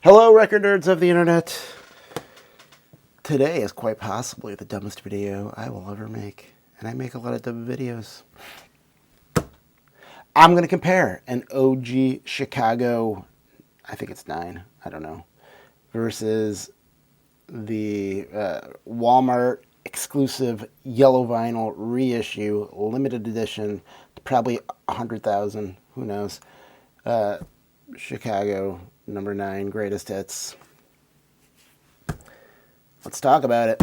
Hello, record nerds of the internet. Today is quite possibly the dumbest video I will ever make, and I make a lot of dumb videos. I'm going to compare an OG Chicago, I think it's 9, I don't know, versus the Walmart exclusive yellow vinyl reissue, limited edition, probably 100,000, who knows, Chicago number 9 greatest hits. Let's talk about it.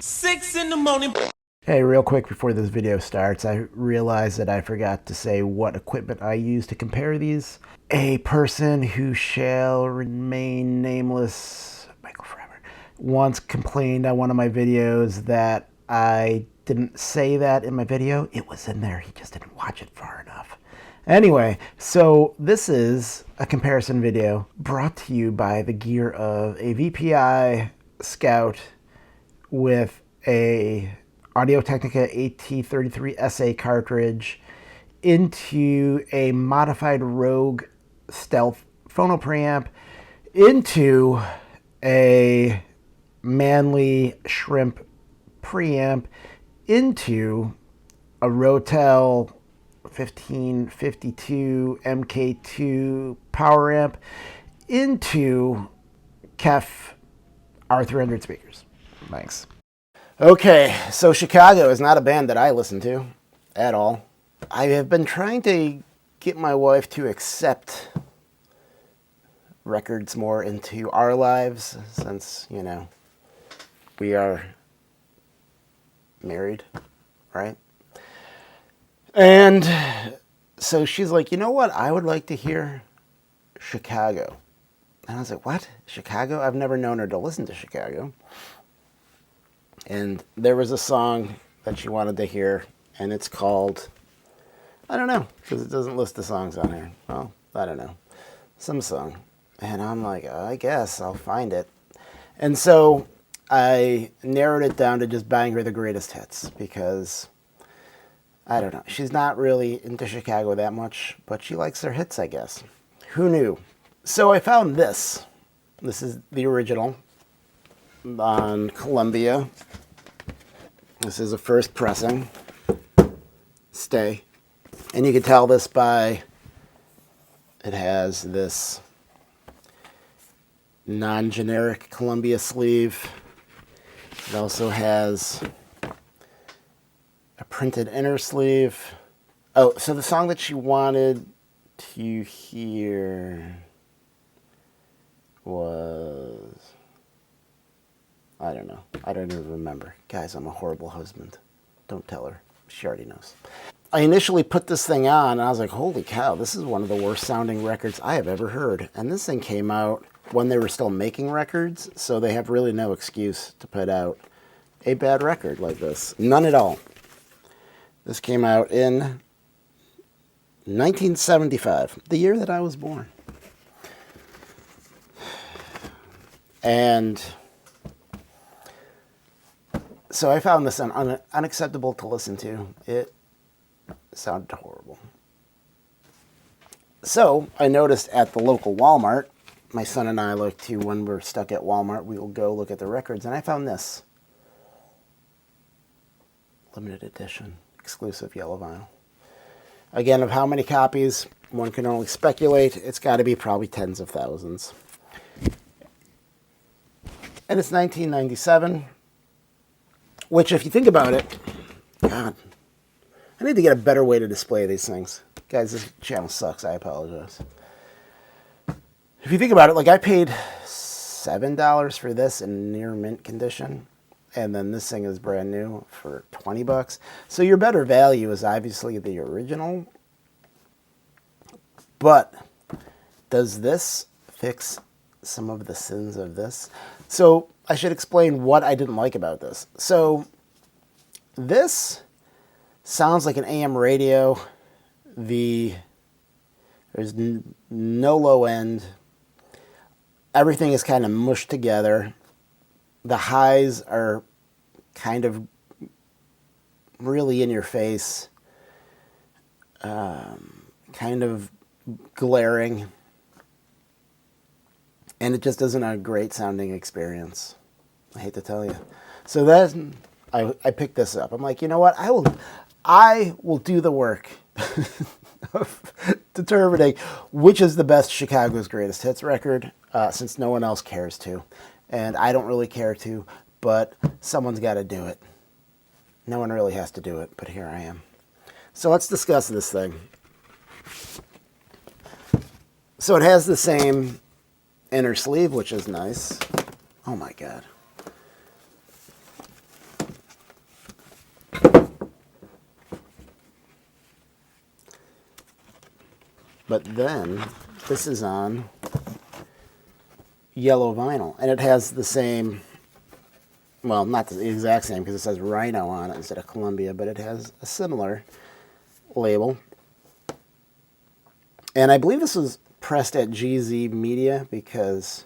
Six in the morning. Hey, real quick before this video starts, I realized that I forgot to say what equipment I use to compare these. A person who shall remain nameless, Michael Forever, once complained on one of my videos that I didn't say that in my video. It was in there, he just didn't watch it far enough. Anyway, so this is a comparison video brought to you by the gear of a VPI Scout with a Audio-Technica AT33SA cartridge into a modified Rogue Stealth phono preamp into a Manley Shrimp preamp into a Rotel 1552 MK2 power amp into KEF R300 speakers. Thanks. Okay, so Chicago is not a band that I listen to at all. I have been trying to get my wife to accept records more into our lives since, you know, we are married, right? And so she's like, you know what? I would like to hear Chicago. And I was like, what? Chicago? I've never known her to listen to Chicago. And there was a song that she wanted to hear, and it's called, I don't know, because it doesn't list the songs on here. Well, I don't know, some song. And I'm like, I guess I'll find it. And so I narrowed it down to just buying her the greatest hits, because, I don't know, she's not really into Chicago that much, but she likes their hits, I guess. Who knew? So I found this. This is the original on Columbia. This is a first pressing. Stay. And you can tell this by, it has this non-generic Columbia sleeve. It also has a printed inner sleeve. Oh, so the song that she wanted to hear was, I don't know. I don't even remember. Guys, I'm a horrible husband. Don't tell her. She already knows. I initially put this thing on, and I was like, holy cow, this is one of the worst sounding records I have ever heard. And this thing came out when they were still making records, so they have really no excuse to put out a bad record like this. None at all. This came out in 1975, the year that I was born. And so I found this unacceptable to listen to. It sounded horrible. So I noticed at the local Walmart, my son and I like to, when we're stuck at Walmart, we will go look at the records, and I found this. Limited edition, exclusive yellow vinyl. Again, of how many copies, one can only speculate. It's got to be probably tens of thousands. And it's 1997. Which, if you think about it, God, I need to get a better way to display these things. Guys, this channel sucks. I apologize. If you think about it, like I paid $7 for this in near mint condition, and then this thing is brand new for $20. So your better value is obviously the original. But does this fix some of the sins of this? So I should explain what I didn't like about this. So this sounds like an AM radio. There's no low end. Everything is kind of mushed together. The highs are kind of really in your face, kind of glaring, and it just isn't a great sounding experience. I hate to tell you. So then I picked this up. I'm like, you know what? I will do the work of determining which is the best Chicago's Greatest Hits record, since no one else cares to. And I don't really care to, but someone's got to do it. No one really has to do it, but here I am. So let's discuss this thing. So it has the same inner sleeve, which is nice. Oh my God. But then this is on yellow vinyl, and it has the same, well, not the exact same because it says Rhino on it instead of Columbia, but it has a similar label. And I believe this was pressed at GZ Media because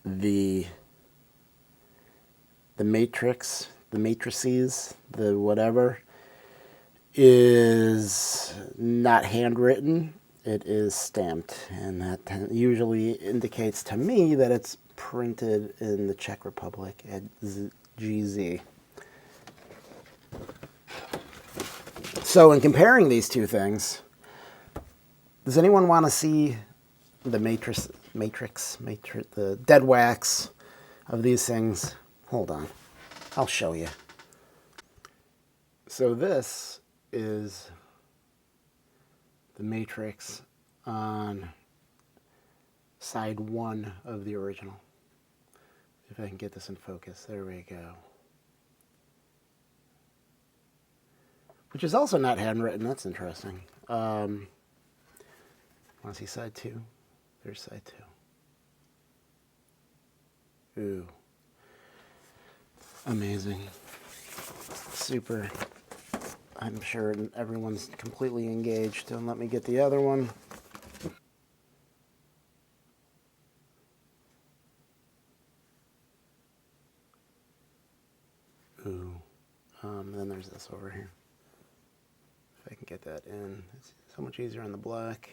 the matrices, the whatever, is not handwritten. It is stamped, and that usually indicates to me that it's printed in the Czech Republic at GZ. So in comparing these two things, does anyone want to see the matrix, the dead wax of these things? Hold on, I'll show you. So this is the matrix on side 1 of the original. If I can get this in focus, there we go. Which is also not handwritten, that's interesting. Want to see side 2? There's side 2. Ooh. Amazing. Super. I'm sure everyone's completely engaged. Don't let me get the other one. Ooh. Then there's this over here. If I can get that in. It's so much easier on the black.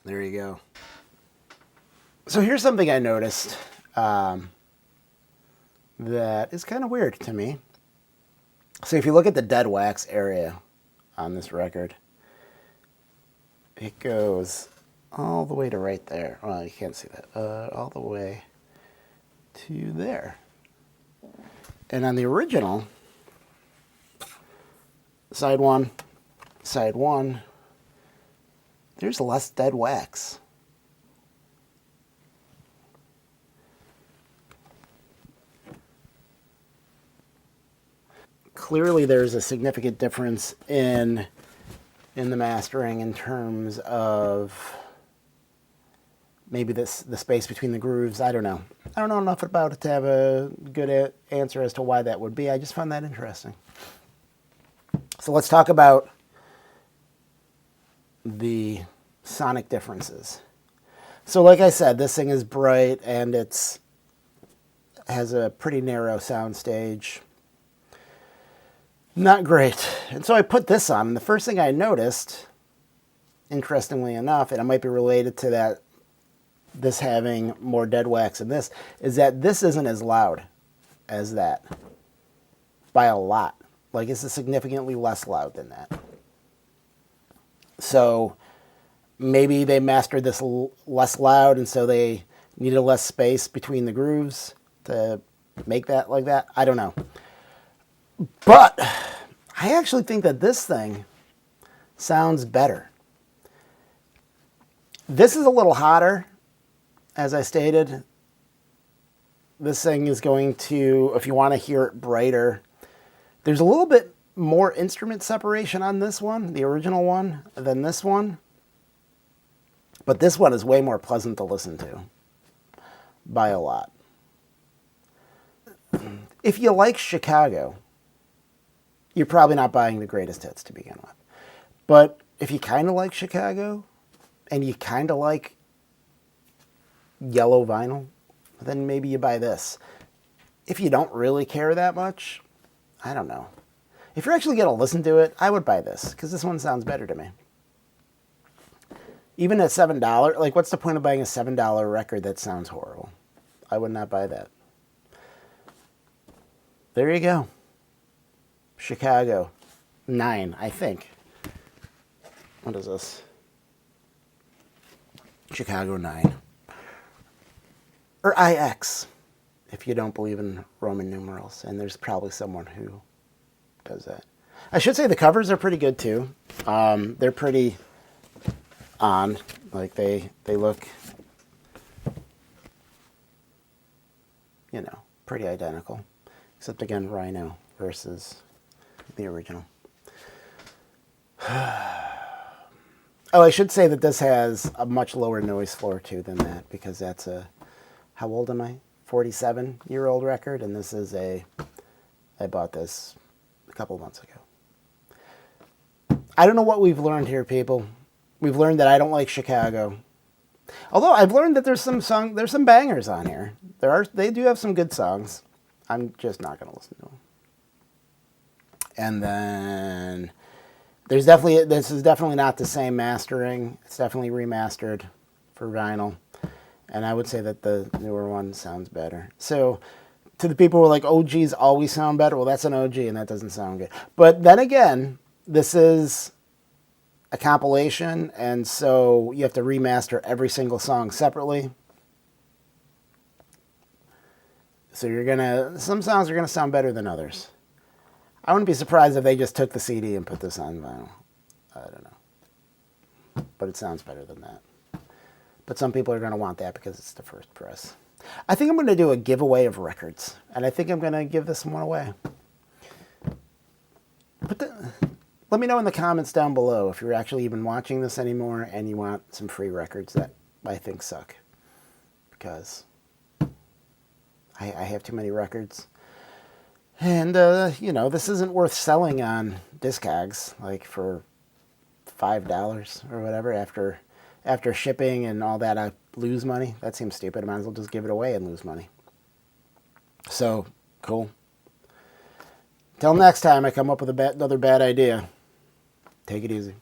There you go. So here's something I noticed that is kind of weird to me. So if you look at the dead wax area on this record, it goes all the way to right there. Well, you can't see that. All the way to there. And on the original, side 1, there's less dead wax. Clearly there's a significant difference in the mastering in terms of maybe the space between the grooves. I don't know. I don't know enough about it to have a good answer as to why that would be. I just found that interesting. So let's talk about the sonic differences. So like I said, this thing is bright and has a pretty narrow sound stage. Not great. And so I put this on, and the first thing I noticed, interestingly enough, and it might be related to that, this having more dead wax than this, is that this isn't as loud as that by a lot. Like, it's significantly less loud than that. So maybe they mastered this less loud, and so they needed less space between the grooves to make that like that. I don't know. But I actually think that this thing sounds better. This is a little hotter, as I stated. This thing is going to, if you want to hear it brighter, there's a little bit more instrument separation on this one, the original one, than this one. But this one is way more pleasant to listen to by a lot. If you like Chicago, you're probably not buying the greatest hits to begin with. But if you kind of like Chicago, and you kind of like yellow vinyl, then maybe you buy this. If you don't really care that much, I don't know. If you're actually going to listen to it, I would buy this because this one sounds better to me. Even at $7, like what's the point of buying a $7 record that sounds horrible? I would not buy that. There you go. Chicago 9, I think. What is this? Chicago 9. Or IX, if you don't believe in Roman numerals. And there's probably someone who does that. I should say the covers are pretty good too. They're pretty on. Like they look, you know, pretty identical. Except again, Rhino versus the original. Oh, I should say that this has a much lower noise floor too than that, because that's a, how old am I? 47-year-old record, and this is I bought this a couple of months ago. I don't know what we've learned here, people. We've learned that I don't like Chicago. Although I've learned that there's some bangers on here. They do have some good songs. I'm just not going to listen to them. And then this is definitely not the same mastering. It's definitely remastered for vinyl. And I would say that the newer one sounds better. So to the people who are like, OGs always sound better, well, that's an OG and that doesn't sound good. But then again, this is a compilation, and so you have to remaster every single song separately. So some songs are gonna sound better than others. I wouldn't be surprised if they just took the CD and put this on vinyl. I don't know. But it sounds better than that. But some people are gonna want that because it's the first press. I think I'm gonna do a giveaway of records, and I think I'm gonna give this one away. Let me know in the comments down below if you're actually even watching this anymore and you want some free records that I think suck. Because I have too many records. And, this isn't worth selling on Discogs, like for $5 or whatever. After shipping and all that, I lose money. That seems stupid. I might as well just give it away and lose money. So, cool. Till next time I come up with another bad idea. Take it easy.